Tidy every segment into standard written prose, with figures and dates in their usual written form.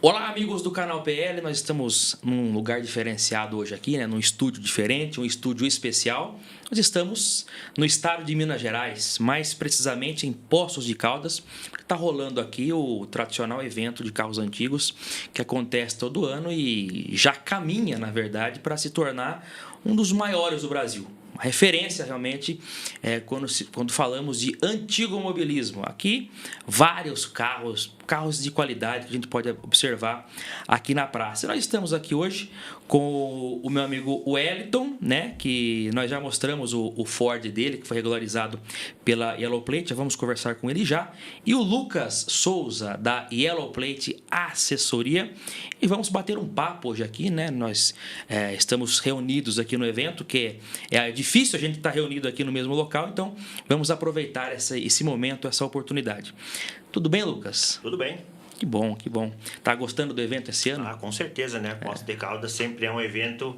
Olá, amigos do canal PL, nós estamos num lugar diferenciado hoje aqui, né? Num estúdio diferente, um estúdio especial. Nós estamos no estado de Minas Gerais, mais precisamente em Poços de Caldas, que está rolando aqui o tradicional evento de carros antigos que acontece todo ano e já caminha, na verdade, para se tornar um dos maiores do Brasil. A referência realmente é quando falamos de antigo mobilismo. Aqui, vários carros de qualidade que a gente pode observar aqui na praça. Nós estamos aqui hoje com o meu amigo Wellington, né, que nós já mostramos o Ford dele, que foi regularizado pela Yellow Plate, já vamos conversar com ele já. E o Lucas Souza, da Yellow Plate Assessoria. E vamos bater um papo hoje aqui, né? Nós estamos reunidos aqui no evento, que é difícil a gente estar reunido aqui no mesmo local, então vamos aproveitar esse momento, essa oportunidade. Tudo bem, Lucas? Tudo bem. Que bom, que bom. Tá gostando do evento esse ano? Ah, com certeza, né? Poços de Caldas sempre é um evento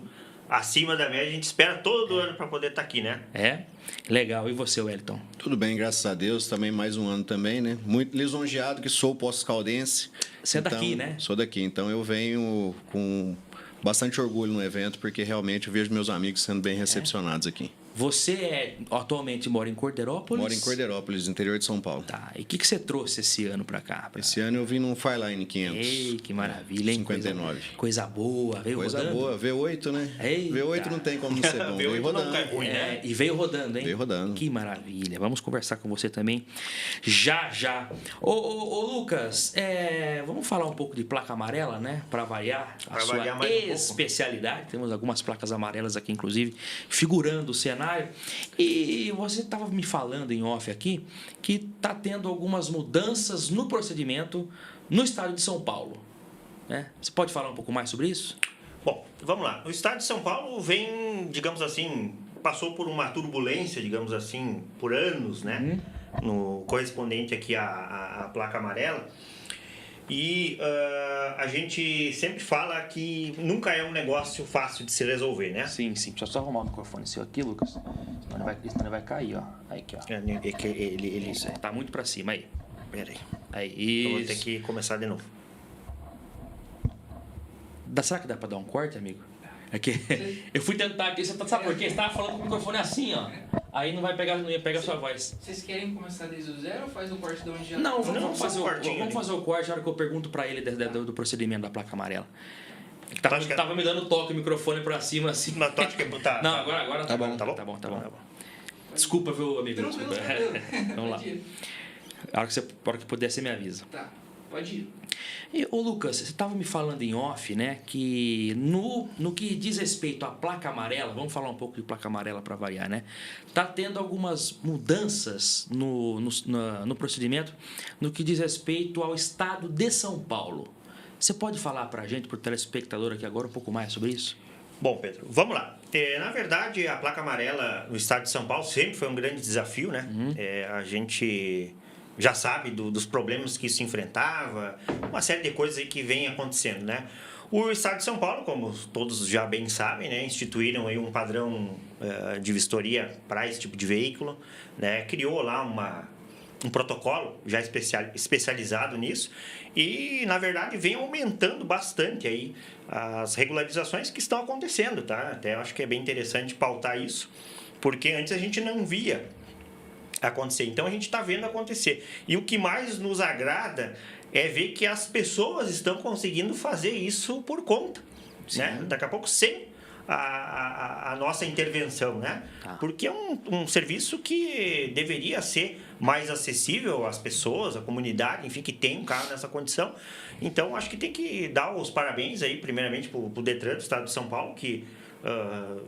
acima da média. A gente espera todo ano para poder estar aqui, né? É? Legal. E você, Wellington? Tudo bem, graças a Deus. Também mais um ano também, né? Muito lisonjeado que sou Poços Caldense. Você é daqui, né? Sou daqui. Então eu venho com bastante orgulho no evento, porque realmente eu vejo meus amigos sendo bem recepcionados aqui. Você atualmente mora em Corderópolis? Moro em Corderópolis, interior de São Paulo. Tá. E o que você trouxe esse ano para cá? Esse ano eu vim num Fireline 500. Ei, que maravilha, hein? 59. Coisa boa. Veio Coisa rodando? boa. V8, né? Eita. V8 não tem como não ser bom. Veio V8 rodando. não cai ruim, né? E veio rodando, hein? Veio rodando. Que maravilha. Vamos conversar com você também já, já. Ô Lucas, vamos falar um pouco de placa amarela, né? Para variar a sua variar mais um pouco. especialidade. Temos algumas placas amarelas aqui, inclusive, figurando o cenário. E você estava me falando em off aqui que está tendo algumas mudanças no procedimento no estado de São Paulo, né? Você pode falar um pouco mais sobre isso? Bom, vamos lá. O estado de São Paulo vem, digamos assim, passou por uma turbulência, digamos assim, por anos, né? No correspondente aqui à placa amarela. E a gente sempre fala que nunca é um negócio fácil de se resolver, né? Sim, sim. Deixa eu só arrumar o microfone seu aqui, Lucas. Senão ele vai cair, ó. Aí, aqui, ó. Ele Isso, tá muito pra cima, aí. Pera aí. Aí, Eu vou isso. ter que começar de novo. Será que dá pra dar um corte, amigo? É que eu fui tentar aqui, sabe por quê? Você tava falando com o microfone assim, ó. Aí não ia pegar a sua voz. Vocês querem começar desde o zero ou faz o corte de onde já Não, tá? vamos fazer cortinho o corte na hora que eu pergunto pra ele do procedimento da placa amarela. Acho que Tava me dando toque o microfone pra cima, assim. Mas tu acha que tá... Não, agora tá bom. Tá bom? Tá bom. Desculpa, viu, amigo? Tranquilo, Desculpa. tranquilo. Vamos lá. Pode ir. A hora que puder, você me avisa. Tá, pode ir. E, ô Lucas, você estava me falando em off, né, que no que diz respeito à placa amarela, vamos falar um pouco de placa amarela para variar, né? Tá tendo algumas mudanças no procedimento no que diz respeito ao estado de São Paulo. Você pode falar para a gente, para o telespectador aqui agora, um pouco mais sobre isso? Bom, Pedro, vamos lá. Na verdade, a placa amarela no estado de São Paulo sempre foi um grande desafio, né? A gente já sabe dos problemas que se enfrentava, uma série de coisas aí que vem acontecendo, né? O estado de São Paulo, como todos já bem sabem, né, instituíram aí um padrão de vistoria para esse tipo de veículo, né? Criou lá um protocolo já especializado nisso e, na verdade, vem aumentando bastante aí as regularizações que estão acontecendo, tá? Até acho que é bem interessante pautar isso, porque antes a gente não via acontecer. Então a gente está vendo acontecer. E o que mais nos agrada é ver que as pessoas estão conseguindo fazer isso por conta, né? Daqui a pouco sem a nossa intervenção, né? Porque é um serviço que deveria ser mais acessível às pessoas, à comunidade, enfim, que tem um carro nessa condição. Então acho que tem que dar os parabéns aí, primeiramente, para o Detran do Estado de São Paulo, que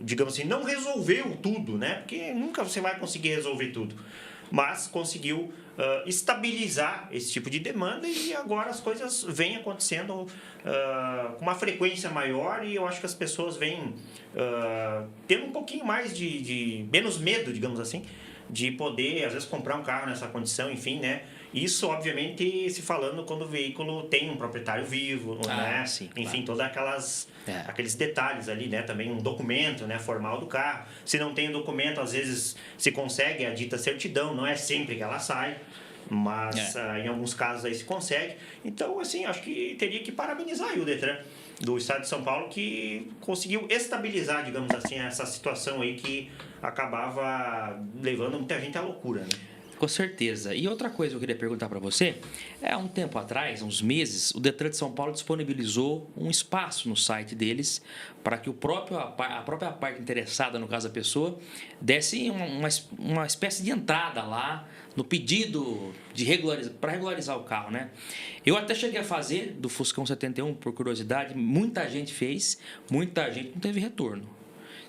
digamos assim, não resolveu tudo, né? Porque nunca você vai conseguir resolver tudo, mas conseguiu estabilizar esse tipo de demanda e agora as coisas vêm acontecendo com uma frequência maior e eu acho que as pessoas vêm tendo um pouquinho mais de menos medo, digamos assim, de poder, às vezes, comprar um carro nessa condição, enfim, né? Isso, obviamente, se falando quando o veículo tem um proprietário vivo, né? Sim, enfim, claro. todos aqueles detalhes ali, né? Também um documento, né, formal do carro. Se não tem o documento, às vezes se consegue a dita certidão, não é sempre que ela sai. mas em alguns casos aí se consegue. Então, assim, acho que teria que parabenizar aí o Detran do Estado de São Paulo, que conseguiu estabilizar, digamos assim, essa situação aí que acabava levando muita gente à loucura, né? Com certeza. E outra coisa que eu queria perguntar para você, há um tempo atrás, uns meses, o Detran de São Paulo disponibilizou um espaço no site deles para que a própria parte interessada, no caso a pessoa, desse uma espécie de entrada lá no pedido para regularizar o carro, né? Eu até cheguei a fazer do Fuscão 71, por curiosidade, muita gente fez, muita gente não teve retorno.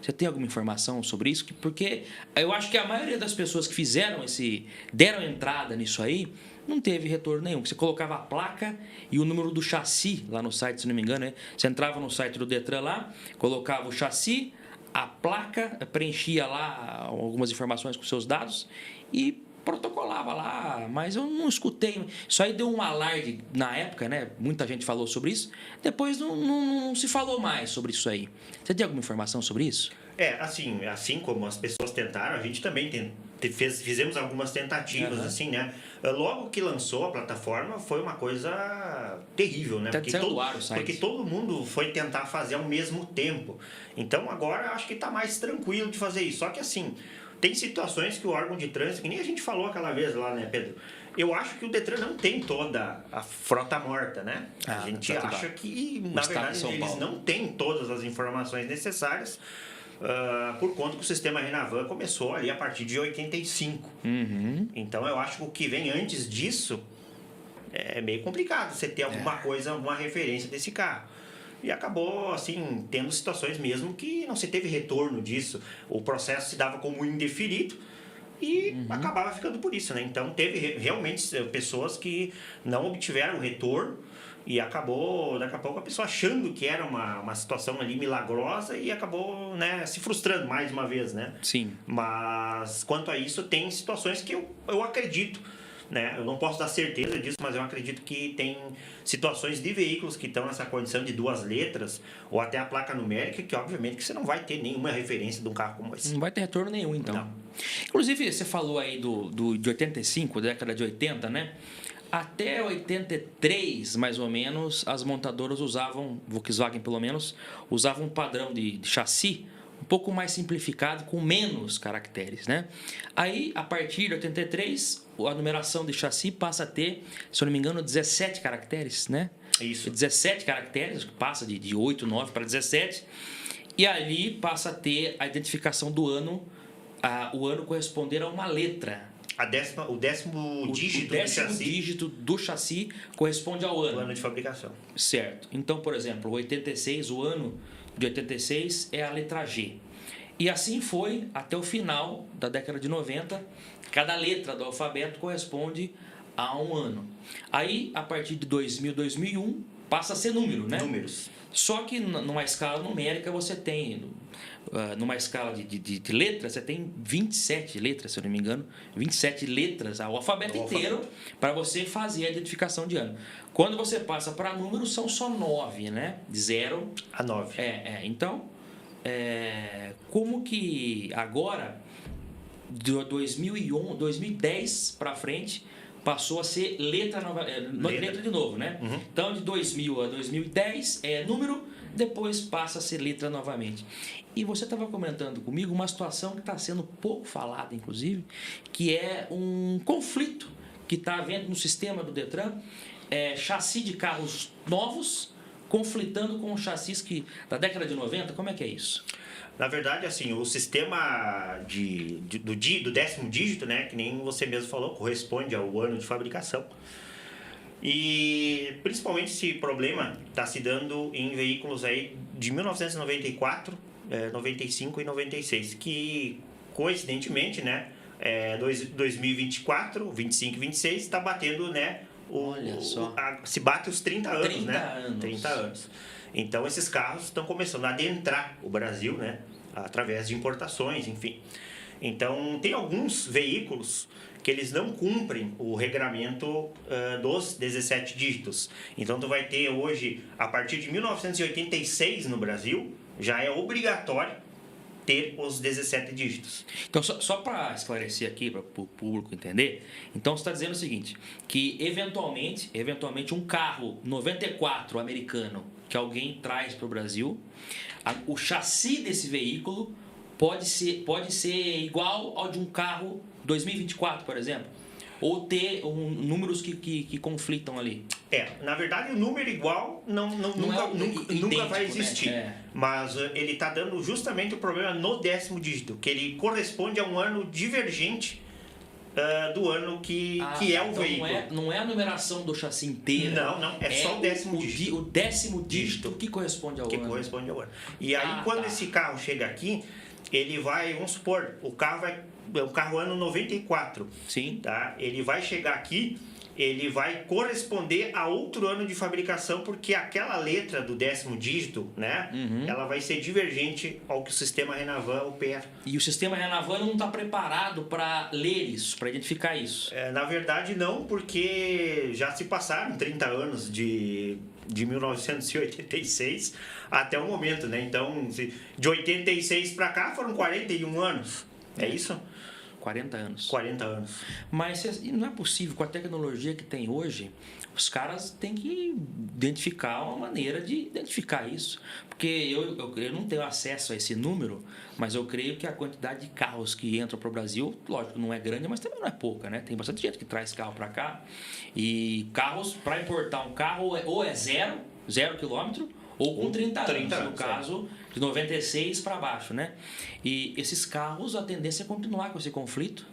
Você tem alguma informação sobre isso? Porque eu acho que a maioria das pessoas que deram entrada nisso aí, não teve retorno nenhum. Você colocava a placa e o número do chassi lá no site, se não me engano, né? Você entrava no site do Detran lá, colocava o chassi, a placa, preenchia lá algumas informações com seus dados e protocolava lá, mas eu não escutei. Isso aí deu um alarde na época, né? Muita gente falou sobre isso. Depois não se falou mais sobre isso aí. Você tem alguma informação sobre isso? Assim como as pessoas tentaram, a gente também fizemos algumas tentativas, assim, né? Logo que lançou a plataforma, foi uma coisa terrível, né? Porque todo mundo foi tentar fazer ao mesmo tempo. Então, agora, eu acho que está mais tranquilo de fazer isso. Só que, assim, tem situações que o órgão de trânsito, que nem a gente falou aquela vez lá, né, Pedro? Eu acho que o Detran não tem toda a frota morta, né? A gente acha que, na verdade, eles não têm todas as informações necessárias, por conta que o sistema Renavan começou ali a partir de 85. Então, eu acho que o que vem antes disso é meio complicado você ter alguma coisa, alguma referência desse carro. E acabou, assim, tendo situações mesmo que não se teve retorno disso. O processo se dava como indeferido e acabava ficando por isso, né? Então, teve realmente pessoas que não obtiveram retorno e acabou, daqui a pouco, a pessoa achando que era uma situação ali milagrosa e acabou, né, se frustrando mais uma vez, né? Sim. Mas, quanto a isso, tem situações que eu acredito, né? Eu não posso dar certeza disso, mas eu acredito que tem situações de veículos que estão nessa condição de 2 letras ou até a placa numérica, que obviamente que você não vai ter nenhuma referência de um carro como esse. Não vai ter retorno nenhum, então. Não. Inclusive, você falou aí de 85, década de 80, né? Até 83, mais ou menos, as montadoras usavam, Volkswagen pelo menos, usavam um padrão de chassi um pouco mais simplificado, com menos caracteres, né? Aí, a partir de 83, a numeração de chassi passa a ter, se eu não me engano, 17 caracteres, né? Isso. 17 caracteres, passa de 8, 9 para 17, e ali passa a ter a identificação do ano, o ano corresponder a uma letra. O décimo dígito do chassi corresponde ao ano. O ano de fabricação. Certo. Então, por exemplo, 86, o ano de 86 é a letra G. E assim foi até o final da década de 90. Cada letra do alfabeto corresponde a um ano. Aí, a partir de 2000, 2001, passa a ser número, né? Números. Só que numa escala numérica você tem, numa escala de letras, você tem 27 letras, se eu não me engano, 27 letras, o alfabeto inteiro, para você fazer a identificação de ano. Quando você passa para números, são só 9, né? De 0 a 9. Então, como que agora, de 2010 para frente, passou a ser letra de novo, né? Então, de 2000 a 2010 é número, depois passa a ser letra novamente. E você estava comentando comigo uma situação que está sendo pouco falada, inclusive, que é um conflito que está havendo no sistema do Detran, chassi de carros novos conflitando com chassis da década de 90. Como é que é isso? Na verdade, assim, o sistema do décimo dígito, né, que nem você mesmo falou, corresponde ao ano de fabricação. E principalmente esse problema está se dando em veículos aí de 1994, 95 e 96, que coincidentemente, né, 2024, 25 e 26 está batendo, né, se bate os 30 anos, 30 né? anos. 30 anos. Então, esses carros estão começando a adentrar o Brasil, né? Através de importações, enfim. Então, tem alguns veículos que eles não cumprem o regramento dos 17 dígitos. Então, tu vai ter hoje, a partir de 1986 no Brasil, já é obrigatório ter os 17 dígitos. Então, só para esclarecer aqui, para o público entender, então você está dizendo o seguinte, que eventualmente um carro 94 americano que alguém traz para o Brasil, o chassi desse veículo pode ser igual ao de um carro 2024, por exemplo? Ou ter números que conflitam ali? Na verdade, o número igual nunca vai existir. Né? Mas ele está dando justamente o problema no 10º dígito, que ele corresponde a um ano divergente do ano que é o então veículo. Não é a numeração do chassi inteira. Não. É só o 10º dígito. O 10º dígito que corresponde ao ano. Que corresponde ao ano. E aí, quando esse carro chega aqui, ele vai, vamos supor, o carro é um carro ano 94. Sim. Tá? Ele vai chegar aqui, ele vai corresponder a outro ano de fabricação, porque aquela letra do 10º dígito, né? Ela vai ser divergente ao que o sistema Renavan opera. E o sistema Renavan não está preparado para ler isso, para identificar isso? Na verdade, não, porque já se passaram 30 anos de 1986 até o momento, né? Então, de 86 para cá foram 41 anos. É isso? 40 anos. 40 anos. Mas não é possível, com a tecnologia que tem hoje, os caras têm que identificar uma maneira de identificar isso. Porque eu não tenho acesso a esse número, mas eu creio que a quantidade de carros que entram para o Brasil, lógico, não é grande, mas também não é pouca, né? Tem bastante gente que traz carro para cá. E carros, para importar um carro, ou é zero quilômetro, ou com 30 anos, no caso de 96 para baixo, né? E esses carros, a tendência é continuar com esse conflito,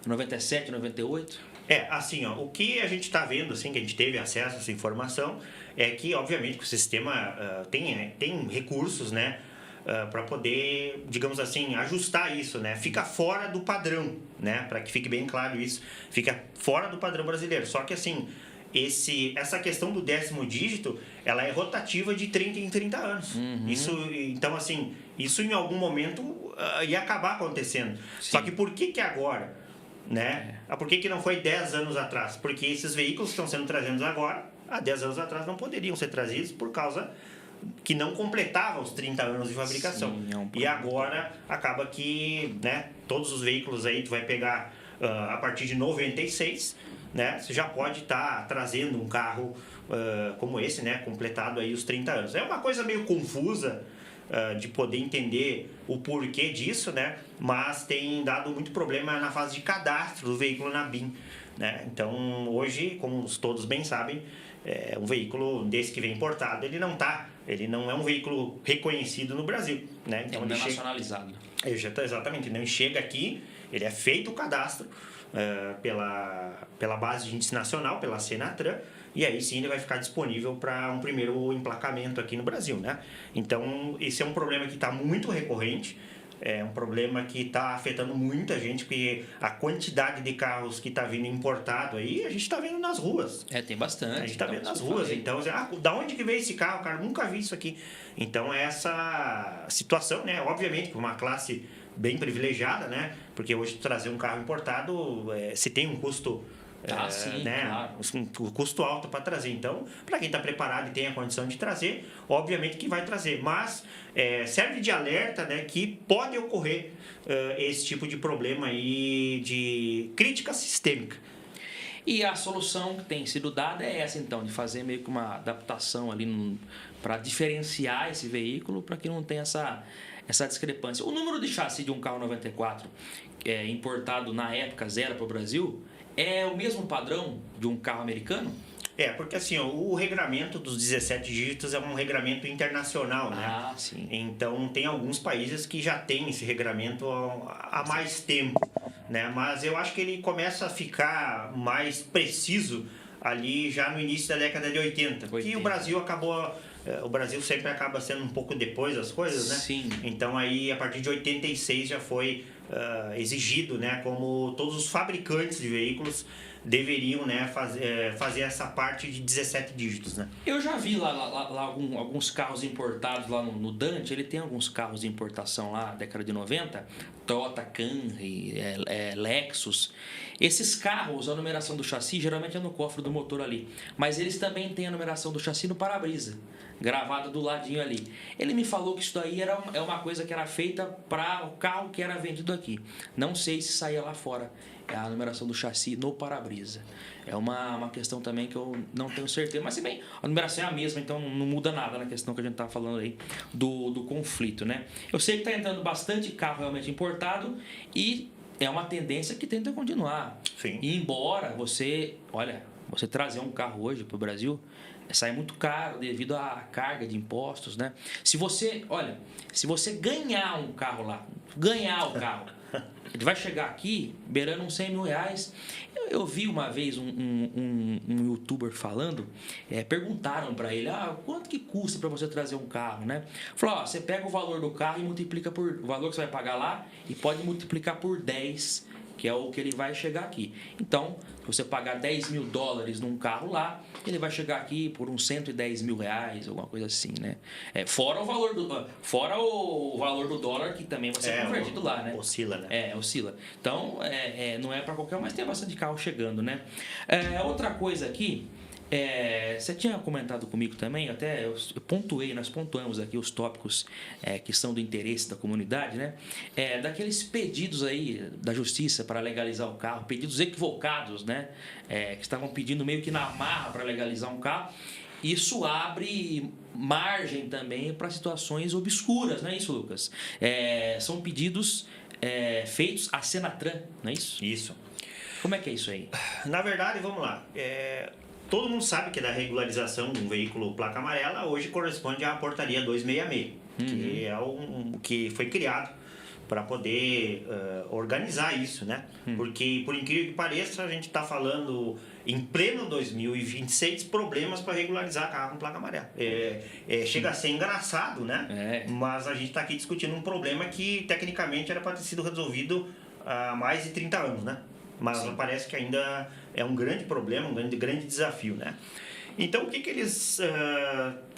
97, 98. Assim, ó, o que a gente está vendo, assim, que a gente teve acesso a essa informação, é que, obviamente, que o sistema tem recursos, né, para poder, digamos assim, ajustar isso, né? Fica fora do padrão, né? Para que fique bem claro isso, fica fora do padrão brasileiro. Só que, assim, essa questão do 10º dígito, ela é rotativa de 30 em 30 anos. Então, assim, isso em algum momento ia acabar acontecendo. Sim. Só que por que agora? Né? Por que não foi 10 anos atrás? Porque esses veículos que estão sendo trazidos agora, há 10 anos atrás não poderiam ser trazidos por causa que não completavam os 30 anos de fabricação. Sim, e agora acaba que, né, todos os veículos aí tu vai pegar a partir de 96, né, você já pode estar trazendo um carro como esse, né, completado aí os 30 anos. É uma coisa meio confusa de poder entender o porquê disso, né, mas tem dado muito problema na fase de cadastro do veículo na BIM, né? Então, hoje, como todos bem sabem, um veículo desse que vem importado, ele não é um veículo reconhecido no Brasil, né? Então, ele não é nacionalizado. Exatamente, não chega aqui, ele é feito o cadastro pela base de índice nacional, pela Senatran, e aí sim ele vai ficar disponível para um primeiro emplacamento aqui no Brasil, né? Então, esse é um problema que está muito recorrente, é um problema que está afetando muita gente, porque a quantidade de carros que está vindo importado aí, a gente está vendo nas ruas. Tem bastante. A gente está vendo nas ruas. Então, da onde que veio esse carro, cara? Nunca vi isso aqui. Então, essa situação, né? Obviamente, para uma classe bem privilegiada, né? Porque hoje trazer um carro importado, se tem um custo... sim, né? Claro. O custo alto para trazer. Então, para quem está preparado e tem a condição de trazer, obviamente que vai trazer. Mas serve de alerta, né, que pode ocorrer esse tipo de problema aí de crítica sistêmica. E a solução que tem sido dada é essa, então, de fazer meio que uma adaptação ali para diferenciar esse veículo, para que não tenha essa discrepância. O número de chassi de um carro 94 importado na época zero para o Brasil é o mesmo padrão de um carro americano? Porque assim, o regramento dos 17 dígitos é um regramento internacional, né? Sim. Então, tem alguns países que já têm esse regramento há mais tempo, né? Mas eu acho que ele começa a ficar mais preciso ali já no início da década de 80. Que o Brasil sempre acaba sendo um pouco depois das coisas, né? Sim. Então, aí, a partir de 86 já foi exigido, né? Como todos os fabricantes de veículos deveriam, né, fazer essa parte de 17 dígitos, né? Eu já vi lá alguns carros importados lá no Dante, ele tem alguns carros de importação lá, década de 90, Toyota Camry, Lexus, Esses carros, a numeração do chassi geralmente é no cofre do motor ali, mas eles também têm a numeração do chassi no para-brisa, gravada do ladinho ali. Ele me falou que isso daí é uma coisa que era feita para o carro que era vendido aqui. Não sei se saía lá fora. É a numeração do chassi no para-brisa. É uma questão também que eu não tenho certeza. Mas, se bem, a numeração é a mesma, então não muda nada na questão que a gente está falando aí do conflito, né? Eu sei que está entrando bastante carro realmente importado e é uma tendência que tenta continuar. Sim. E embora você trazer um carro hoje para o Brasil sai muito caro devido à carga de impostos, né? Se você ganhar um carro lá, ele vai chegar aqui beirando uns 100 mil reais. Eu vi uma vez um youtuber falando, perguntaram para ele, quanto que custa para você trazer um carro, né? Falou, você pega o valor do carro e multiplica por o valor que você vai pagar lá e pode multiplicar por 10, que é o que ele vai chegar aqui. Então, se você pagar 10 mil dólares num carro lá, ele vai chegar aqui por uns 110 mil reais, alguma coisa assim, né? Fora o valor do dólar, que também vai ser convertido lá, né? Oscila, né? Oscila. Então, não é para qualquer um, mas tem bastante carro chegando, né? Outra coisa aqui, você tinha comentado comigo também, até eu pontuei, nós pontuamos aqui os tópicos que são do interesse da comunidade, né? Daqueles pedidos aí da justiça para legalizar o carro, pedidos equivocados, né? Que estavam pedindo meio que na marra para legalizar um carro. Isso abre margem também para situações obscuras, não é isso, Lucas? São pedidos feitos à Senatran, não é isso? Isso. Como é que é isso aí? Na verdade, vamos lá. Todo mundo sabe que da regularização de um veículo placa amarela hoje corresponde à portaria 266, que é que foi criado para poder organizar isso, né? Porque, por incrível que pareça, a gente está falando em pleno 2026 problemas para regularizar carro com placa amarela. Chega a ser engraçado, né? Mas a gente está aqui discutindo um problema que tecnicamente era para ter sido resolvido há mais de 30 anos, né? Mas parece que ainda é um grande problema, um grande desafio, né? Então, o que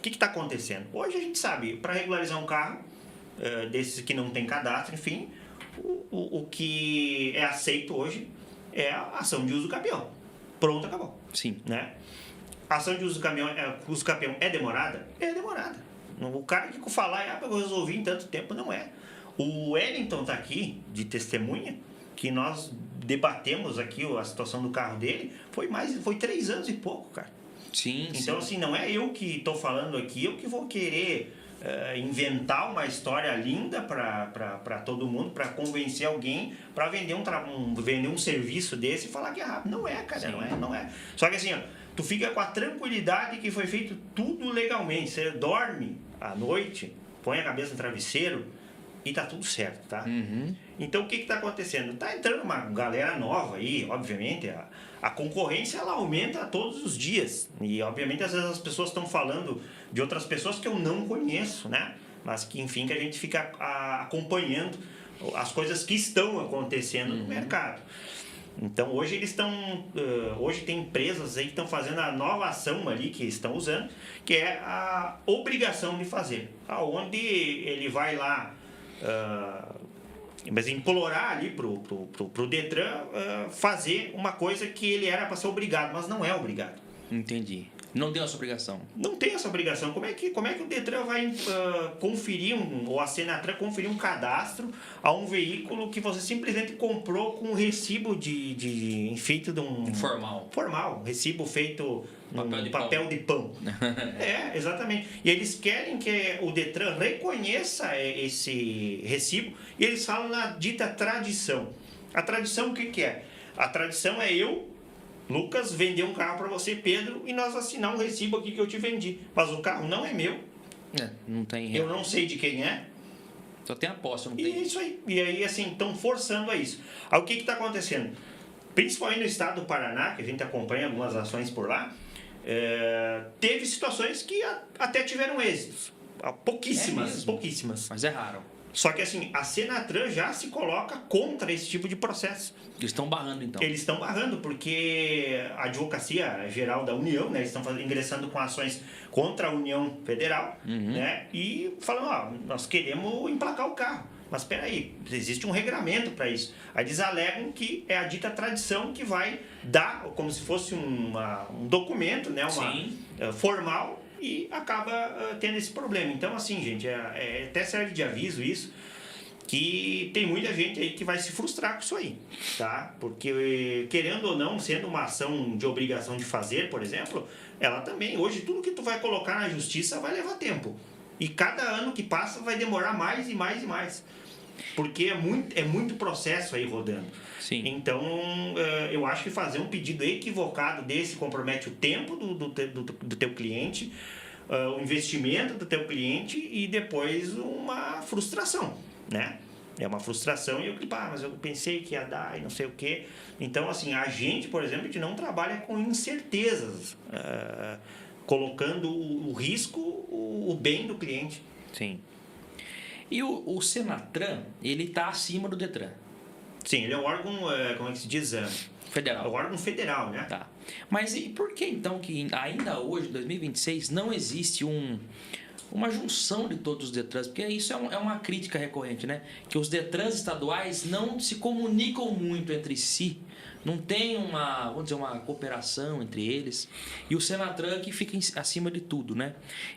está acontecendo? Hoje a gente sabe, para regularizar um carro, desses que não tem cadastro, enfim, o que é aceito hoje é a ação de uso do capião. Pronto, acabou. Sim. Né? A ação de uso do capião é demorada? É demorada. O cara que falar, eu resolvi em tanto tempo, não é. O Wellington está aqui, de testemunha, que nós debatemos aqui a situação do carro dele, foi 3 anos e pouco, cara. Sim, então, assim, não é eu que estou falando aqui, eu que vou querer inventar uma história linda para todo mundo, para convencer alguém, para vender um serviço desse e falar que é rápido. Não é, cara, não é. Só que assim, tu fica com a tranquilidade que foi feito tudo legalmente. Você dorme à noite, põe a cabeça no travesseiro e tá tudo certo, tá? Então, o que está acontecendo? Tá entrando uma galera nova aí, obviamente, a concorrência ela aumenta todos os dias. E, obviamente, às vezes as pessoas estão falando de outras pessoas que eu não conheço, né? Mas que, enfim, que a gente fica acompanhando as coisas que estão acontecendo no mercado. Então, hoje eles estão... hoje tem empresas aí que estão fazendo a nova ação ali, que estão usando, que é a obrigação de fazer. Aonde ele vai lá... mas implorar ali pro Detran fazer uma coisa que ele era para ser obrigado, mas não é obrigado. Entendi. Não tem essa obrigação. Não tem essa obrigação. Como é que o Detran vai conferir, ou a Senatran conferir um cadastro a um veículo que você simplesmente comprou com um recibo feito de um... Formal. Recibo feito num papel de pão. Exatamente. E eles querem que o Detran reconheça esse recibo e eles falam na dita tradição. A tradição o que é? A tradição é Lucas, vender um carro para você, Pedro, e nós assinar um recibo aqui que eu te vendi. Mas o carro não é meu. Não tem... Eu não sei de quem é. Só tem a posse, não tem. E isso aí. E aí, assim, estão forçando a isso. Aí, o que está acontecendo? Principalmente no estado do Paraná, que a gente acompanha algumas ações por lá, teve situações que até tiveram êxitos. Pouquíssimas. Mas é raro. Só que assim, a Senatran já se coloca contra esse tipo de processo. Eles estão barrando, então. Eles estão barrando, porque a Advocacia Geral da União, né, eles estão ingressando com ações contra a União Federal, né, e falando, nós queremos emplacar o carro. Mas espera aí, existe um regramento para isso. Aí eles alegam que é a dita tradição que vai dar, como se fosse um documento, né, formal, e acaba tendo esse problema. Então, assim, gente, até serve de aviso isso, que tem muita gente aí que vai se frustrar com isso aí, tá? Porque, querendo ou não, sendo uma ação de obrigação de fazer, por exemplo, ela também, hoje, tudo que tu vai colocar na justiça vai levar tempo. E cada ano que passa vai demorar mais e mais e mais. Porque é muito processo aí rodando. Sim. Então, eu acho que fazer um pedido equivocado desse compromete o tempo do teu cliente, o investimento do teu cliente e depois uma frustração, né? É uma frustração e mas eu pensei que ia dar e não sei o quê. Então, assim, a gente, por exemplo, a gente não trabalha com incertezas, colocando o risco, o bem do cliente. Sim. E o Senatran, ele está acima do Detran. Sim, ele é um órgão, como é que se diz? Federal. É um órgão federal, né? Tá. Mas e por que então que ainda hoje, em 2026, não existe uma junção de todos os Detrans? Porque isso é uma crítica recorrente, né? Que os Detrans estaduais não se comunicam muito entre si, não tem vamos dizer, uma cooperação entre eles, e o Senatran que fica acima de tudo, né?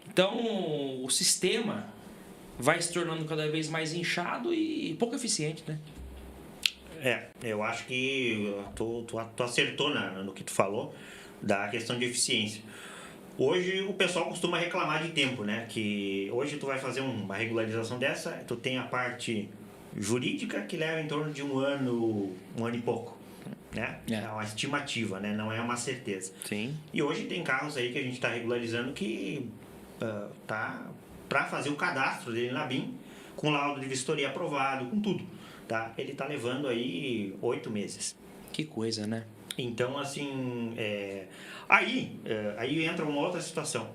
Então, o sistema vai se tornando cada vez mais inchado e pouco eficiente, né? Eu acho que tu acertou no que tu falou da questão de eficiência. Hoje o pessoal costuma reclamar de tempo, né? Que hoje tu vai fazer uma regularização dessa, tu tem a parte jurídica que leva em torno de um ano e pouco, né? É uma estimativa, né? Não é uma certeza. Sim. E hoje tem carros aí que a gente está regularizando que tá para fazer o cadastro dele na BIM, com laudo de vistoria aprovado, com tudo, tá? Ele tá levando aí 8 meses. Que coisa, né? Então, assim, aí entra uma outra situação.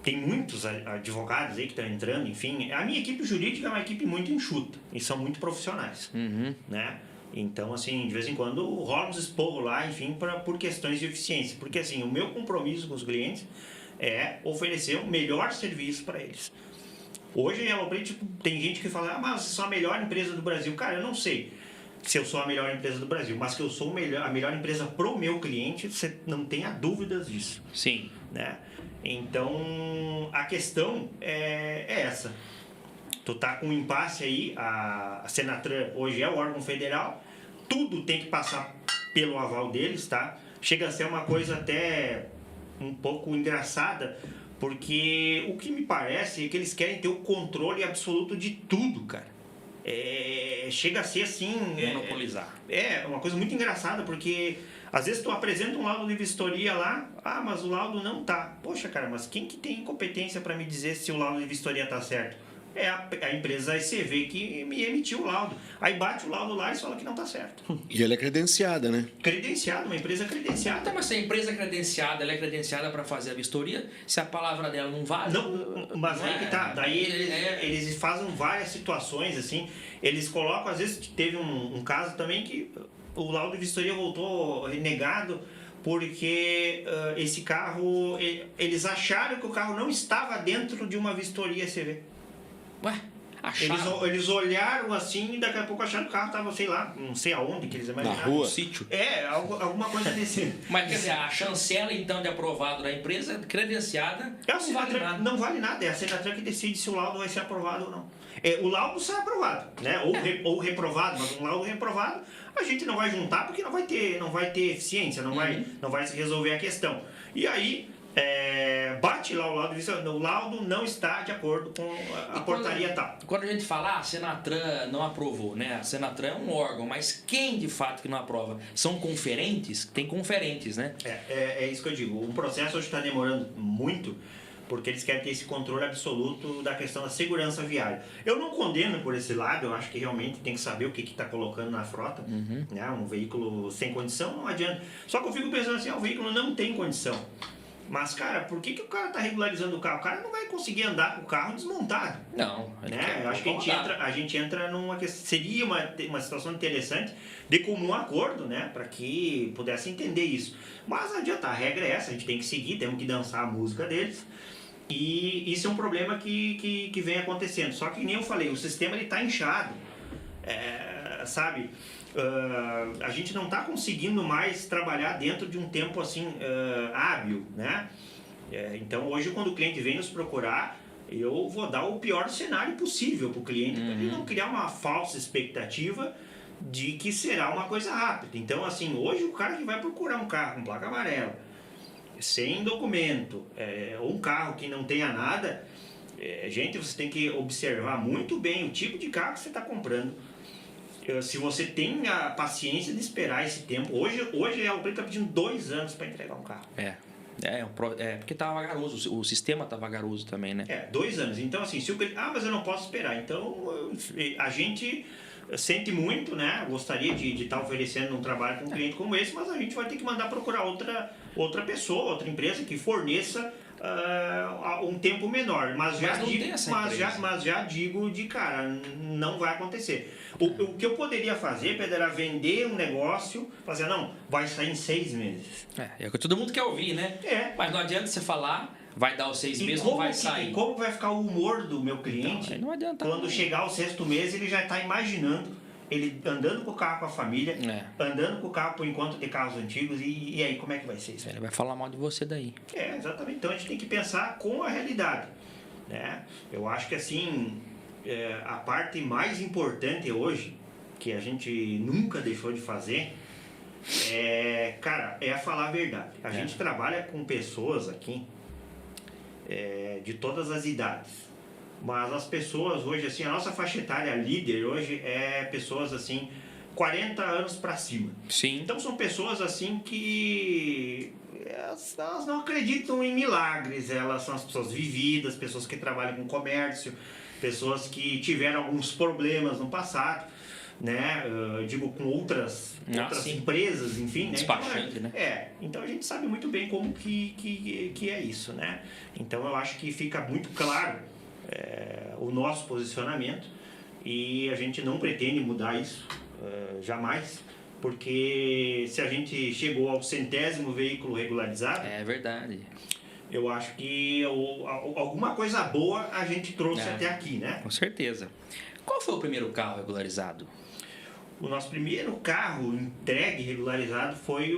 Tem muitos advogados aí que estão entrando, enfim. A minha equipe jurídica é uma equipe muito enxuta e são muito profissionais, né? Então, assim, de vez em quando rola uns esporros lá, enfim, por questões de eficiência. Porque, assim, o meu compromisso com os clientes é oferecer o melhor serviço para eles. Hoje, em Aloprete, tem gente que fala, mas você é a melhor empresa do Brasil. Cara, eu não sei se eu sou a melhor empresa do Brasil, mas que eu sou a melhor empresa pro meu cliente, você não tenha dúvidas disso. Sim. Né? Então, a questão é essa. Tu tá com um impasse aí, a Senatran hoje é o órgão federal, tudo tem que passar pelo aval deles, tá? Chega a ser uma coisa até um pouco engraçada, porque o que me parece é que eles querem ter o controle absoluto de tudo, cara. Chega a ser assim... Monopolizar. É uma coisa muito engraçada, porque às vezes tu apresenta um laudo de vistoria lá, mas o laudo não tá. Poxa, cara, mas quem que tem competência para me dizer se o laudo de vistoria tá certo? É a empresa ICV que me emitiu o laudo. Aí bate o laudo lá e fala que não tá certo. E ela é credenciada, né? Credenciada, uma empresa credenciada. Então, mas se a empresa é credenciada, ela é credenciada para fazer a vistoria, se a palavra dela não vale... Não, mas aí que tá. Daí eles fazem várias situações, assim. Eles colocam, às vezes teve um caso também que o laudo de vistoria voltou renegado porque esse carro, eles acharam que o carro não estava dentro de uma vistoria CV. Ué, acharam? Eles olharam assim e daqui a pouco acharam que o carro estava, sei lá, não sei aonde que eles imaginaram. Na rua? No sítio. Alguma coisa desse. Mas quer dizer, a chancela então de aprovado da empresa credenciada não vale nada. Não vale nada, é a Senatran que decide se o laudo vai ser aprovado ou não. O laudo sai aprovado, né? Ou reprovado, mas um laudo reprovado a gente não vai juntar porque não vai ter eficiência, não vai se resolver a questão. E aí bate lá o laudo não está de acordo com a portaria tal. Quando a gente fala, a Senatran não aprovou, né? A Senatran é um órgão, mas quem de fato que não aprova? São conferentes? Tem conferentes, né? É isso que eu digo. O processo hoje está demorando muito porque eles querem ter esse controle absoluto da questão da segurança viária. Eu não condeno por esse lado, eu acho que realmente tem que saber o que está colocando na frota. Né? Um veículo sem condição não adianta. Só que eu fico pensando assim, o veículo não tem condição. Mas, cara, por que o cara está regularizando o carro? O cara não vai conseguir andar com o carro desmontado. Não. Né? Eu acho que a gente entra numa... Seria uma situação interessante de comum acordo, né? Para que pudesse entender isso. Mas não adianta, a regra é essa, a gente tem que seguir, temos que dançar a música deles. E isso é um problema que vem acontecendo. Só que nem eu falei, o sistema está inchado. Sabe? A gente não está conseguindo mais trabalhar dentro de um tempo assim hábil, né? Então hoje quando o cliente vem nos procurar, eu vou dar o pior cenário possível para o cliente, para ele não criar uma falsa expectativa de que será uma coisa rápida. Então assim, hoje o cara que vai procurar um carro com placa amarela, sem documento, ou um carro que não tenha nada, gente, você tem que observar muito bem o tipo de carro que você está comprando. Se você tem a paciência de esperar esse tempo, hoje a Opel está pedindo 2 anos para entregar um carro. Porque tá vagaroso, o sistema tá vagaroso também, né? 2 anos. Então, assim, se o cliente... mas eu não posso esperar. Então, a gente sente muito, né? Gostaria de estar oferecendo um trabalho para um cliente como esse, mas a gente vai ter que mandar procurar outra pessoa, outra empresa que forneça um tempo menor. Mas já digo de cara, não vai acontecer. O que eu poderia fazer, Pedro, era vender um negócio, fazer, não, vai sair em 6 meses. É o que todo mundo quer ouvir, né? Mas não adianta você falar, vai dar os 6 meses, não vai sair. E como vai ficar o humor do meu cliente? Não adianta. Quando chegar ao 6º mês, ele já está imaginando, ele andando com o carro com a família, andando com o carro por enquanto de carros antigos, e aí como é que vai ser isso? Ele vai falar mal de você daí. Exatamente. Então a gente tem que pensar com a realidade, né? Eu acho que assim, a parte mais importante hoje, que a gente nunca deixou de fazer, é falar a verdade. A gente trabalha com pessoas aqui de todas as idades, mas as pessoas hoje, assim, a nossa faixa etária líder hoje é pessoas assim 40 anos para cima. Sim. Então são pessoas assim que elas não acreditam em milagres, elas são as pessoas vividas, pessoas que trabalham com comércio, pessoas que tiveram alguns problemas no passado, né? Digo, com outras empresas, enfim, né? Despachante, então, né? Então a gente sabe muito bem como que é isso, né? Então eu acho que fica muito claro o nosso posicionamento e a gente não pretende mudar isso jamais, porque se a gente chegou ao 100º veículo regularizado, é verdade. eu acho que alguma coisa boa a gente trouxe até aqui, né? Com certeza. Qual foi o primeiro carro regularizado? O nosso primeiro carro entregue regularizado foi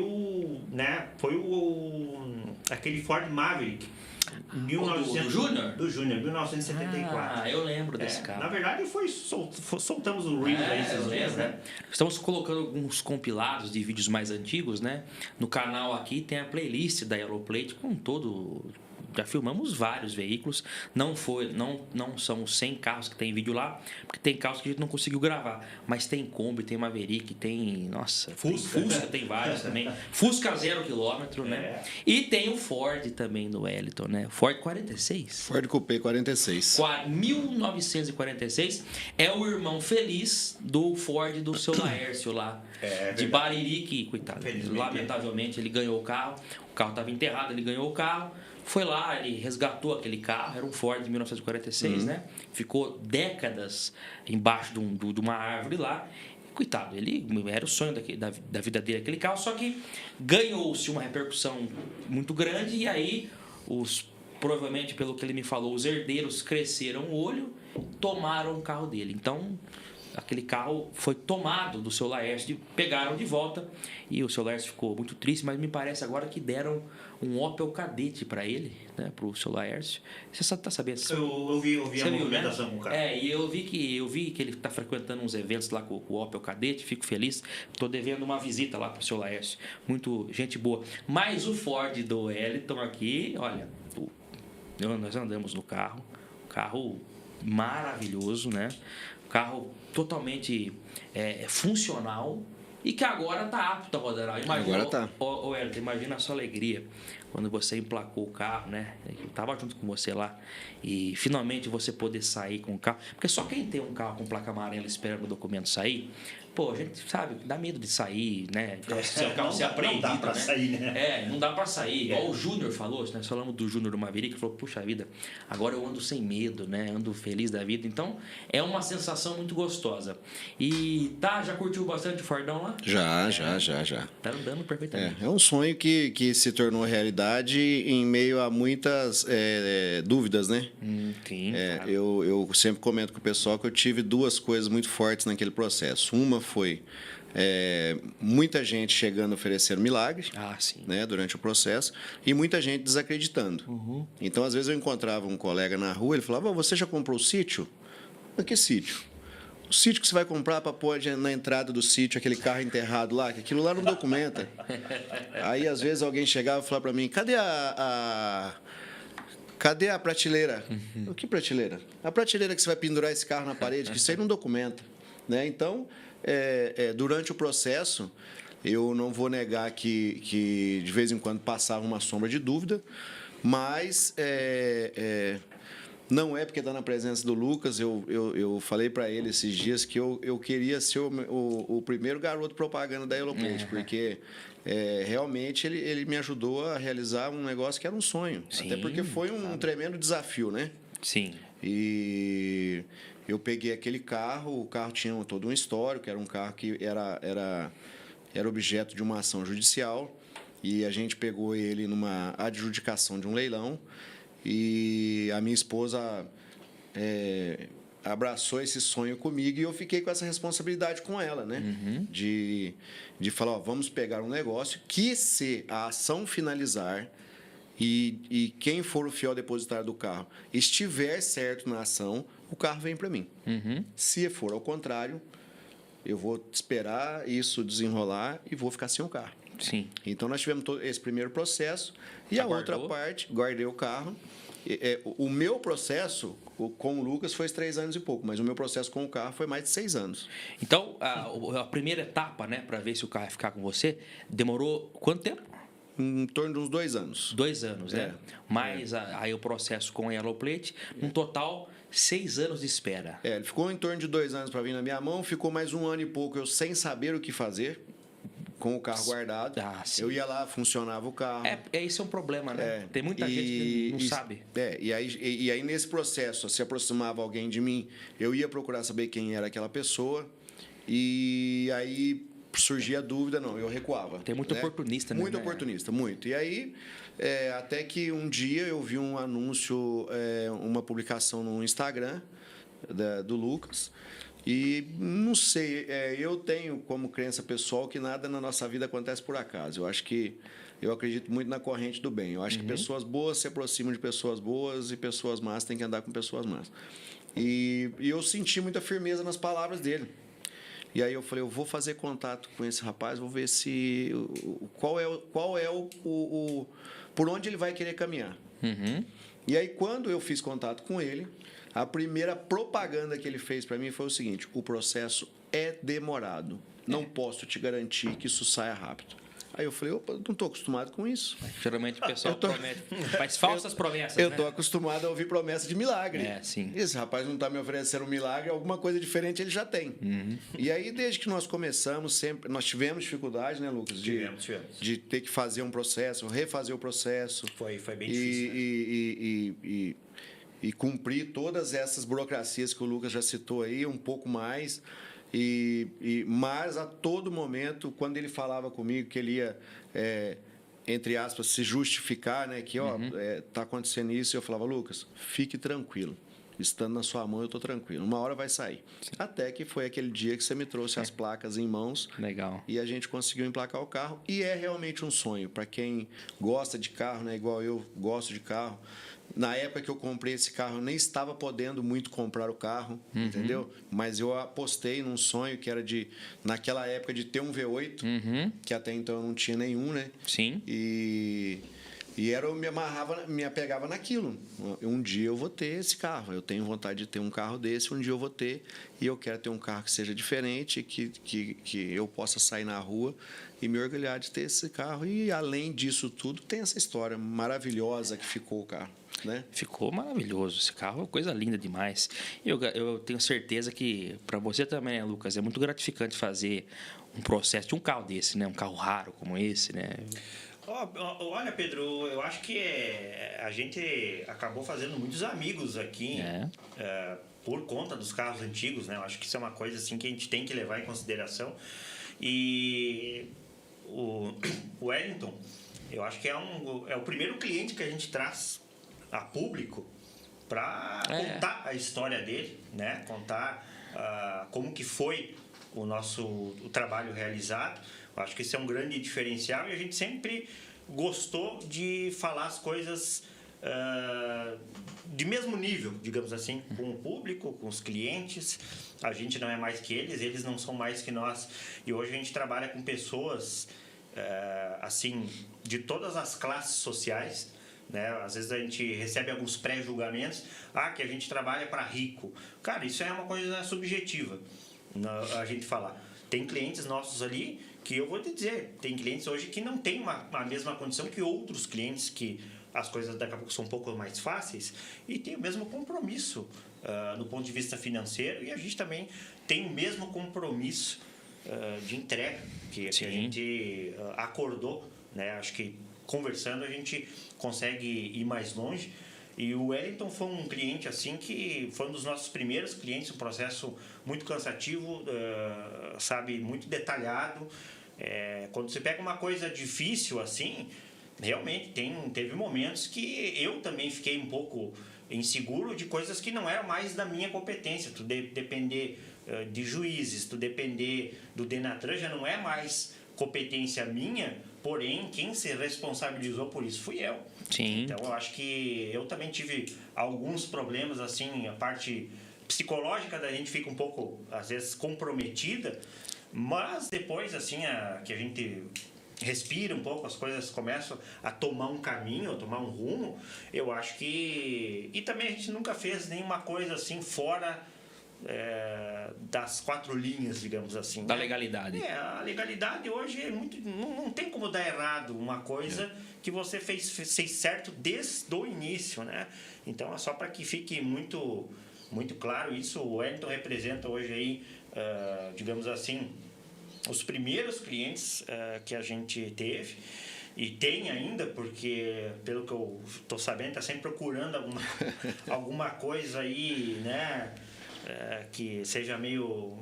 aquele Ford Maverick. Do Júnior? Do Júnior, 1974. Eu lembro desse carro. Na verdade, soltamos o reel aí esses dias, né? Estamos colocando alguns compilados de vídeos mais antigos, né? No canal aqui tem a playlist da Aeroplate com todo... Já filmamos vários veículos, não são os 100 carros que tem vídeo lá, porque tem carros que a gente não conseguiu gravar, mas tem Kombi, tem Maverick, tem, Fusca tem vários também, Fusca 0 km, né? E tem o Ford também no Wellington, né? Ford 46. Ford Coupé 46. 1946 é o irmão feliz do Ford do seu Laércio lá, de Bariri, que, coitado, lamentavelmente ele ganhou o carro estava enterrado, ele ganhou o carro. Foi lá, ele resgatou aquele carro, era um Ford de 1946, né? Ficou décadas embaixo de uma árvore lá. Coitado, ele era o sonho da vida dele aquele carro, só que ganhou-se uma repercussão muito grande e aí provavelmente pelo que ele me falou, os herdeiros cresceram o olho, tomaram o carro dele. Então, aquele carro foi tomado do seu Laércio, pegaram de volta e o seu Laércio ficou muito triste, mas me parece agora que deram um Opel Kadett para ele, né, para o seu Laércio. Você está sabendo? Eu vi a movimentação com o carro. E eu vi que ele está frequentando uns eventos lá com o Opel Kadett, fico feliz. Estou devendo uma visita lá para o seu Laércio. Muito gente boa. Mas o Ford do Wellington aqui, olha, nós andamos no carro maravilhoso, né? Carro totalmente funcional e que agora está apto a rodar. Agora está. Wellington, imagina a sua alegria quando você emplacou o carro, né? Eu estava junto com você lá e finalmente você poder sair com o carro. Porque só quem tem um carro com placa amarela esperando o documento sair pô, a gente sabe, dá medo de sair, né? O carro ser apreendido, não dá pra né? sair, né? Não dá pra sair. Igual o Júnior falou, nós falamos do Júnior do Maverick, que falou, puxa vida, agora eu ando sem medo, né? Ando feliz da vida. Então, é uma sensação muito gostosa. E já curtiu bastante o Fordão lá? Já. Tá andando perfeitamente. É um sonho que se tornou realidade em meio a muitas dúvidas, né? Sim, claro. Eu sempre comento com o pessoal que eu tive duas coisas muito fortes naquele processo. Uma foi muita gente chegando oferecendo milagre, Sim. né, durante o processo, e muita gente desacreditando. Então, às vezes, eu encontrava um colega na rua, ele falava, você já comprou o sítio? Mas que sítio? O sítio que você vai comprar para pôr na entrada do sítio aquele carro enterrado lá, que aquilo lá não documenta. Aí, às vezes, alguém chegava e falava para mim, cadê a prateleira? O que prateleira? A prateleira que você vai pendurar esse carro na parede, que isso aí não documenta. Né? Então, durante o processo, eu não vou negar que de vez em quando passava uma sombra de dúvida, mas não é porque está na presença do Lucas. Eu falei para ele esses dias que eu queria ser o primeiro garoto propaganda da Eloplate, porque realmente ele me ajudou a realizar um negócio que era um sonho. Sim, até porque foi um tremendo desafio, né? Sim. E eu peguei aquele carro, o carro tinha todo um histórico, era um carro que era objeto de uma ação judicial, e a gente pegou ele numa adjudicação de um leilão, e a minha esposa abraçou esse sonho comigo, e eu fiquei com essa responsabilidade com ela, né? De falar, vamos pegar um negócio que, se a ação finalizar e quem for o fiel depositário do carro estiver certo na ação, o carro vem para mim. Se for ao contrário, eu vou esperar isso desenrolar e vou ficar sem o carro. Sim. Então, nós tivemos todo esse primeiro processo, e a outra parte, guardei o carro. O meu processo com o Lucas foi 3 anos e pouco, mas o meu processo com o carro foi mais de 6 anos. Então, a primeira etapa, né, para ver se o carro ia ficar com você, demorou quanto tempo? Em torno de uns 2 anos. 2 anos, né? Mais aí o processo com a Yellowplate, um total 6 anos de espera. Ele ficou em torno de 2 anos para vir na minha mão, ficou mais 1 ano e pouco eu sem saber o que fazer, com o carro guardado. Sim. Eu ia lá, funcionava o carro. Esse é um problema, né? Tem muita gente que não sabe. E aí, nesse processo, se aproximava alguém de mim, eu ia procurar saber quem era aquela pessoa, e aí surgia a dúvida, eu recuava. Tem muito oportunista, né? Muito oportunista, muito. E aí, até que um dia eu vi um anúncio, uma publicação no Instagram do Lucas, e não sei, eu tenho como crença pessoal que nada na nossa vida acontece por acaso. Eu acredito muito na corrente do bem. Eu acho que pessoas boas se aproximam de pessoas boas, e pessoas más têm que andar com pessoas más. E eu senti muita firmeza nas palavras dele. E aí eu falei, eu vou fazer contato com esse rapaz, vou ver qual é o por onde ele vai querer caminhar. E aí, quando eu fiz contato com ele, a primeira propaganda que ele fez para mim foi o seguinte: o processo é demorado, não posso te garantir que isso saia rápido. Aí eu falei, opa, não estou acostumado com isso. Geralmente o pessoal faz falsas promessas, Eu estou acostumado a ouvir promessa de milagre. Sim. Esse rapaz não está me oferecendo um milagre, alguma coisa diferente ele já tem. E aí, desde que nós começamos, sempre nós tivemos dificuldade, né, Lucas? Tivemos. De ter que fazer um processo, refazer o processo. Foi bem difícil, né? E cumprir todas essas burocracias que o Lucas já citou aí, um pouco mais. Mas a todo momento, quando ele falava comigo que ele ia, entre aspas, se justificar, né, que tá acontecendo isso, eu falava, Lucas, fique tranquilo, estando na sua mão eu estou tranquilo, uma hora vai sair. Sim. Até que foi aquele dia que você me trouxe as placas em mãos. Legal. E a gente conseguiu emplacar o carro, e é realmente um sonho para quem gosta de carro, né, igual eu gosto de carro. Na época que eu comprei esse carro, eu nem estava podendo muito comprar o carro, entendeu? Mas eu apostei num sonho que era naquela época, de ter um V8, que até então eu não tinha nenhum, né? Sim. Eu me apegava naquilo. Um dia eu vou ter esse carro. Eu tenho vontade de ter um carro desse, um dia eu vou ter. E eu quero ter um carro que seja diferente, que eu possa sair na rua e me orgulhar de ter esse carro. E, além disso tudo, tem essa história maravilhosa que ficou o carro. né? Ficou maravilhoso esse carro, coisa linda demais. Eu tenho certeza que para você também, né, Lucas, é muito gratificante fazer um processo de um carro desse, né? Um carro raro como esse, né? Olha, Pedro, eu acho que a gente acabou fazendo muitos amigos aqui por conta dos carros antigos, né? Eu acho que isso é uma coisa assim que a gente tem que levar em consideração. E o Wellington, eu acho que é o primeiro cliente que a gente traz a público para contar a história dele, né? Contar como que foi o trabalho realizado. Eu acho que esse é um grande diferencial e a gente sempre gostou de falar as coisas de mesmo nível, digamos assim, com o público, com os clientes. A gente não é mais que eles não são mais que nós. E hoje a gente trabalha com pessoas assim, de todas as classes sociais, né? Às vezes a gente recebe alguns pré-julgamentos, que a gente trabalha para rico. Cara, isso é uma coisa subjetiva, a gente falar. Tem clientes nossos ali que eu vou te dizer, tem clientes hoje que não têm a mesma condição que outros clientes, que as coisas daqui a pouco são um pouco mais fáceis e tem o mesmo compromisso do ponto de vista financeiro, e a gente também tem o mesmo compromisso de entrega que a gente acordou, né? Acho que conversando a gente consegue ir mais longe. E o Wellington foi um cliente assim que foi um dos nossos primeiros clientes, um processo muito cansativo, sabe, muito detalhado. Quando você pega uma coisa difícil assim, realmente teve momentos que eu também fiquei um pouco inseguro de coisas que não eram mais da minha competência. Tu depender de juízes, tu depender do Denatran, já não é mais competência minha, porém quem se responsabilizou por isso fui eu. Sim. Então eu acho que eu também tive alguns problemas assim, a parte psicológica da gente fica um pouco às vezes comprometida, mas depois assim que a gente respira um pouco, as coisas começam a tomar um caminho, a tomar um rumo, eu acho que... E também a gente nunca fez nenhuma coisa assim fora das quatro linhas, digamos assim. Da legalidade. A legalidade hoje é muito... Não tem como dar errado uma coisa que você fez certo desde o início, né? Então é só para que fique muito, muito claro isso. O Wellington representa hoje aí, digamos assim, os primeiros clientes que a gente teve e tem ainda, porque pelo que eu estou sabendo, está sempre procurando alguma coisa aí, né, que seja meio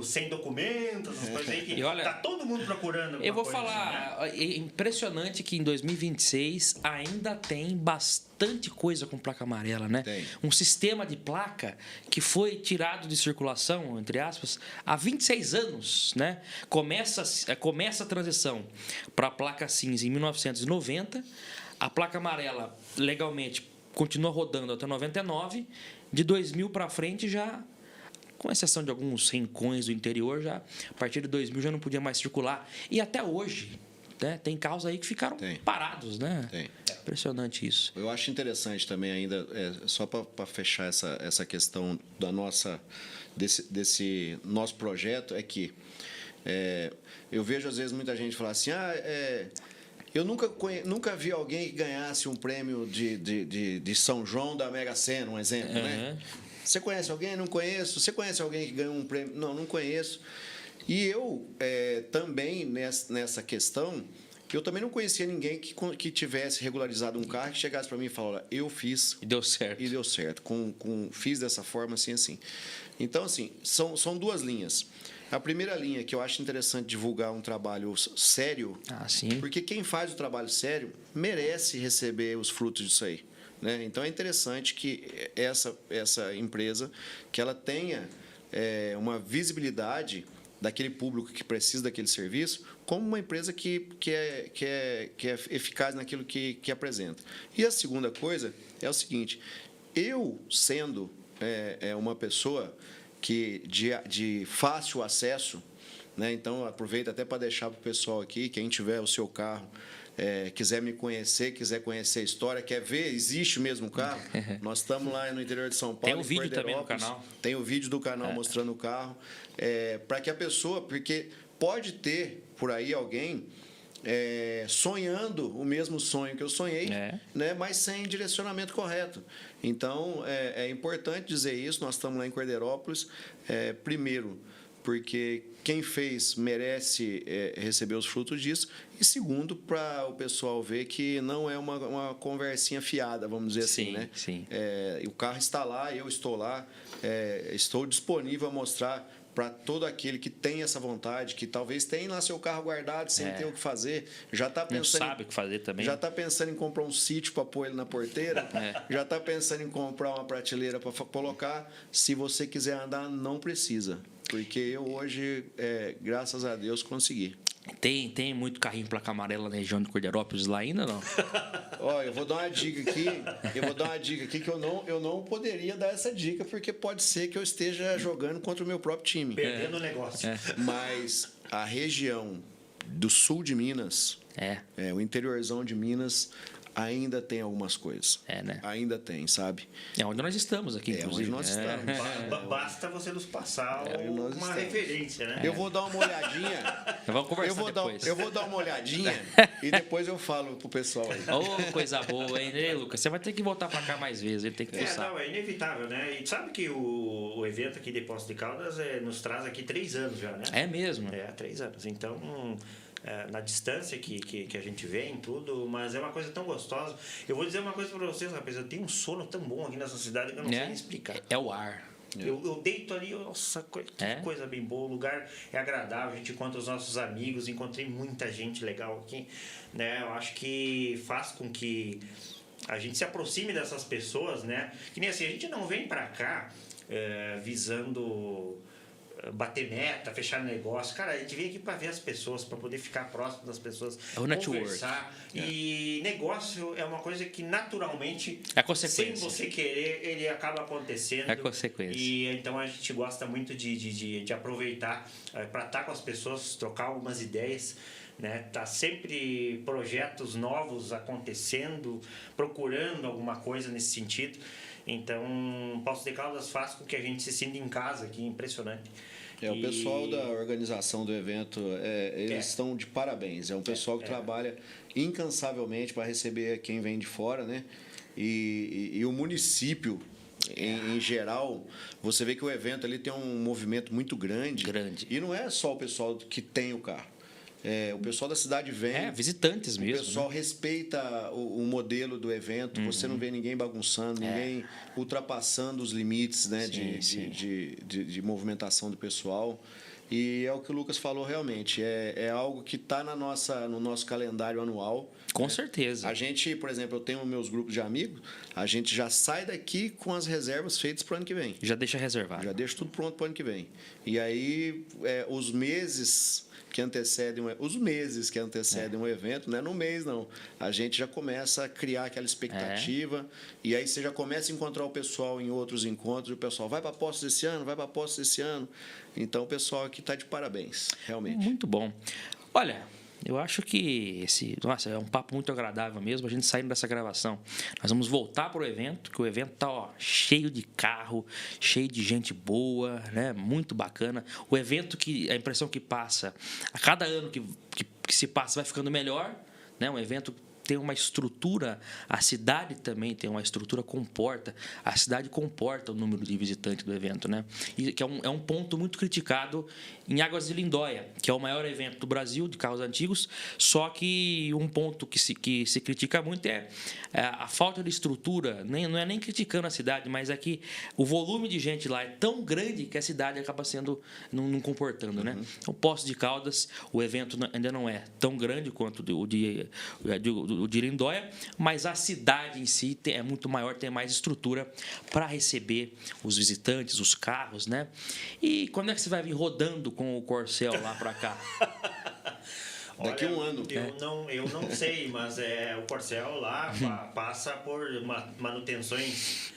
sem documentos, essas coisas aí que tá todo mundo procurando. Eu vou falar, assim, né? É impressionante que em 2026 ainda tem bastante coisa com placa amarela, né? Tem. Um sistema de placa que foi tirado de circulação, entre aspas, há 26 anos, né? Começa a transição para a placa cinza em 1990, a placa amarela legalmente continua rodando até 99, de 2000 para frente já, com exceção de alguns rincões do interior, já a partir de 2000 já não podia mais circular. E até hoje, né, tem carros aí que ficaram parados, né? Tem. Impressionante isso. Eu acho interessante também ainda, só para fechar essa questão desse nosso projeto, é que eu vejo às vezes muita gente falar assim, eu nunca vi alguém que ganhasse um prêmio de São João da Mega Sena, um exemplo, né? Você conhece alguém? Não conheço. Você conhece alguém que ganhou um prêmio? Não conheço. E eu também, nessa questão, eu também não conhecia ninguém que tivesse regularizado um carro, que chegasse para mim e falasse, eu fiz. E deu certo. E deu certo. Fiz dessa forma, assim. Então, assim, são duas linhas. A primeira linha, que eu acho interessante divulgar um trabalho sério, porque quem faz o trabalho sério merece receber os frutos disso aí. Né? Então é interessante que essa empresa que ela tenha uma visibilidade daquele público que precisa daquele serviço como uma empresa que é eficaz naquilo que apresenta. E a segunda coisa é o seguinte, eu sendo uma pessoa de fácil acesso, né? Então aproveito até para deixar para o pessoal aqui, quem tiver o seu carro, quiser me conhecer, quiser conhecer a história, quer ver, existe mesmo o carro, nós estamos lá no interior de São Paulo. Tem um vídeo também no canal. Tem o vídeo do canal mostrando o carro, para que a pessoa, porque pode ter por aí alguém sonhando o mesmo sonho que eu sonhei, né, mas sem direcionamento correto. Então, é importante dizer isso. Nós estamos lá em Cordeirópolis, primeiro, porque quem fez merece receber os frutos disso, e segundo, para o pessoal ver que não é uma conversinha fiada, vamos dizer assim, né? Sim. O carro está lá, eu estou lá, estou disponível a mostrar para todo aquele que tem essa vontade, que talvez tenha lá seu carro guardado sem ter o que fazer, já está pensando, não sabe o que fazer também. Já está pensando em comprar um sítio para pôr ele na porteira, já está pensando em comprar uma prateleira para colocar. Se você quiser andar, não precisa, porque eu hoje, graças a Deus, consegui. Tem muito carrinho placa amarela na região de Cordeirópolis lá ainda, não? Ó, eu vou dar uma dica aqui que eu não poderia dar essa dica, porque pode ser que eu esteja jogando contra o meu próprio time. Perdendo o negócio. Mas a região do sul de Minas, o interiorzão de Minas, ainda tem algumas coisas. Né? Ainda tem, sabe? É onde nós estamos aqui, inclusive. Onde nós estamos. Basta você nos passar uma referência, né? Eu vou dar uma olhadinha. Vamos conversar depois. Eu vou dar uma olhadinha e depois eu falo pro pessoal aí. Coisa boa, hein, Lucas? Você vai ter que voltar pra cá mais vezes, ele tem que fuçar. É inevitável, né? E sabe que o evento aqui de Poços de Caldas nos traz aqui 3 anos já, né? É mesmo? 3 anos. Então, na distância que a gente vem, tudo, mas é uma coisa tão gostosa. Eu vou dizer uma coisa para vocês, rapaz, eu tenho um sono tão bom aqui nessa cidade que eu não sei nem explicar. É o ar. Eu deito ali, nossa, que coisa bem boa, o lugar é agradável, a gente encontra os nossos amigos, encontrei muita gente legal aqui, né? Eu acho que faz com que a gente se aproxime dessas pessoas, né? Que nem assim, a gente não vem para cá visando bater meta, fechar negócio. Cara, a gente vem aqui para ver as pessoas, para poder ficar próximo das pessoas, conversar. E negócio é uma coisa que naturalmente, sem você querer, ele acaba acontecendo. É consequência. E então a gente gosta muito de aproveitar para estar com as pessoas, trocar algumas ideias. Né? Tá sempre projetos novos acontecendo, procurando alguma coisa nesse sentido. Então, Poços de Caldas faz com que a gente se sinta em casa aqui, impressionante. O pessoal da organização do evento, eles estão de parabéns. É um pessoal que trabalha incansavelmente para receber quem vem de fora, né? E o município, em geral, você vê que o evento ali tem um movimento muito grande. E não é só o pessoal que tem o carro. O pessoal da cidade vem. Visitantes mesmo. O pessoal respeita o modelo do evento. Você não vê ninguém bagunçando, ninguém ultrapassando os limites, né, de movimentação do pessoal. E é o que o Lucas falou realmente. É algo que está no nosso calendário anual. Com certeza. A gente, por exemplo, eu tenho meus grupos de amigos, a gente já sai daqui com as reservas feitas para o ano que vem. Já deixa reservado. Já deixa tudo pronto para o ano que vem. E aí, os meses que antecedem um evento, não é no mês, não. A gente já começa a criar aquela expectativa, e aí você já começa a encontrar o pessoal em outros encontros, e o pessoal vai para Poços esse ano, vai para Poços esse ano. Então, o pessoal aqui está de parabéns, realmente. Muito bom. Olha, eu acho que é um papo muito agradável mesmo, a gente saindo dessa gravação. Nós vamos voltar para o evento, que o evento está cheio de carro, cheio de gente boa, né? Muito bacana. O evento, a impressão que passa, a cada ano que se passa vai ficando melhor, né? Um evento tem uma estrutura, a cidade também tem uma estrutura, a cidade comporta o número de visitantes do evento, né? E que é um ponto muito criticado em Águas de Lindóia, que é o maior evento do Brasil de carros antigos, só que um ponto que se critica muito é a falta de estrutura, não é nem criticando a cidade, mas é que o volume de gente lá é tão grande que a cidade acaba não comportando, né? Então, Poços de Caldas, o evento ainda não é tão grande quanto o de Lindóia, mas a cidade em si é muito maior, tem mais estrutura para receber os visitantes, os carros, né? E quando é que você vai vir rodando com o Corcel lá para cá? Daqui a um ano. Eu não sei, mas o Corcel lá passa por manutenções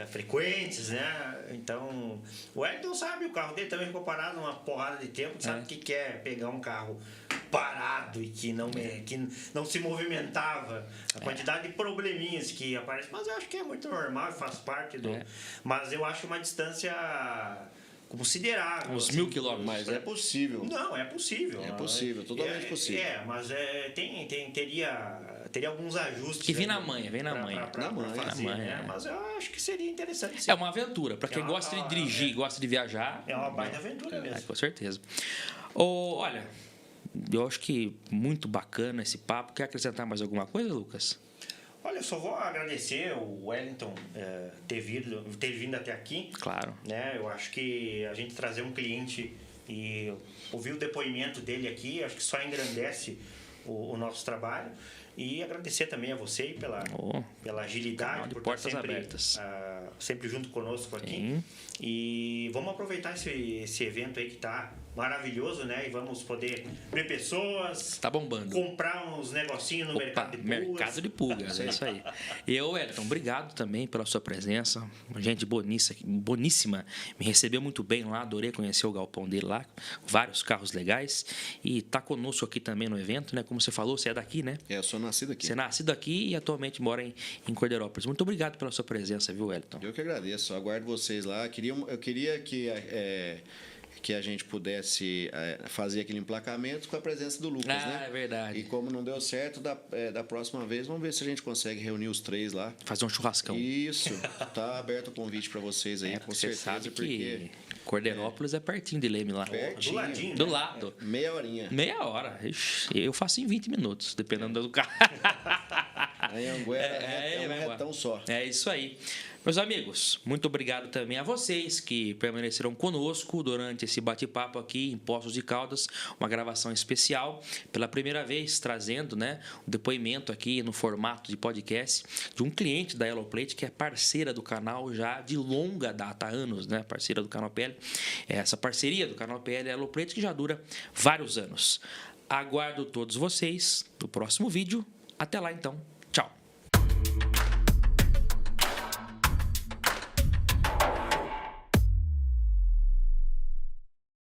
frequentes, né? Então, o Wellington sabe, o carro dele também ficou parado uma porrada de tempo, sabe o que é pegar um carro parado e que não se movimentava, a quantidade de probleminhas que aparecem, mas eu acho que é muito normal e faz parte do... Mas eu acho uma distância considerável. Uns assim. 1.000 quilômetros. Mas é possível. Não, é possível. É possível, totalmente possível. Mas teria alguns ajustes. Que vem aí na manha, vem na manha. pra Na manha, fazer, na manha, né? é. Mas eu acho que seria interessante. Sim. É uma aventura. Para quem gosta de dirigir, gosta de viajar. É uma baita aventura É, mesmo. com certeza. Olha, eu acho que muito bacana esse papo. Quer acrescentar mais alguma coisa, Lucas? Olha, eu só vou agradecer o Wellington ter vindo até aqui. Claro. Né? Eu acho que a gente trazer um cliente e ouvir o depoimento dele aqui, acho que só engrandece o nosso trabalho. E agradecer também a você pela agilidade, Canal de por portas estar sempre, abertas. sempre junto conosco aqui. Sim. E vamos aproveitar esse evento aí que está maravilhoso, né? E vamos poder ver pessoas, Tá bombando. comprar uns negocinhos no mercado de pulgas. Mercado de pulgas, é isso aí. E eu, Wellington, obrigado também pela sua presença. Gente boníssima. Me recebeu muito bem lá, adorei conhecer o galpão dele lá. Vários carros legais. E tá conosco aqui também no evento, né? Como você falou, você é daqui, né? Eu sou nascido aqui. Você é nascido aqui e atualmente mora em Cordeirópolis. Muito obrigado pela sua presença, viu, Wellington? Eu que agradeço. Aguardo vocês lá. Eu queria que a gente pudesse fazer aquele emplacamento com a presença do Lucas, né? É verdade. E como não deu certo, da próxima vez, vamos ver se a gente consegue reunir os três lá. Fazer um churrascão. Isso. Tá aberto o convite para vocês aí, com Você certeza. sabe porque que Cordeirópolis é pertinho de Leme lá. Pertinho. Do ladinho. Do né? lado. Meia horinha. Meia hora. Ixi, eu faço em 20 minutos, dependendo do carro. A Anhanguera é um retão só. É isso aí. Meus amigos, muito obrigado também a vocês que permaneceram conosco durante esse bate-papo aqui em Poços de Caldas, uma gravação especial, pela primeira vez trazendo, né, um depoimento aqui no formato de podcast de um cliente da Eloplate que é parceira do canal já de longa data, há anos, né, parceira do Canal PL. Essa parceria do Canal PL e Eloplate que já dura vários anos. Aguardo todos vocês no próximo vídeo. Até lá, então.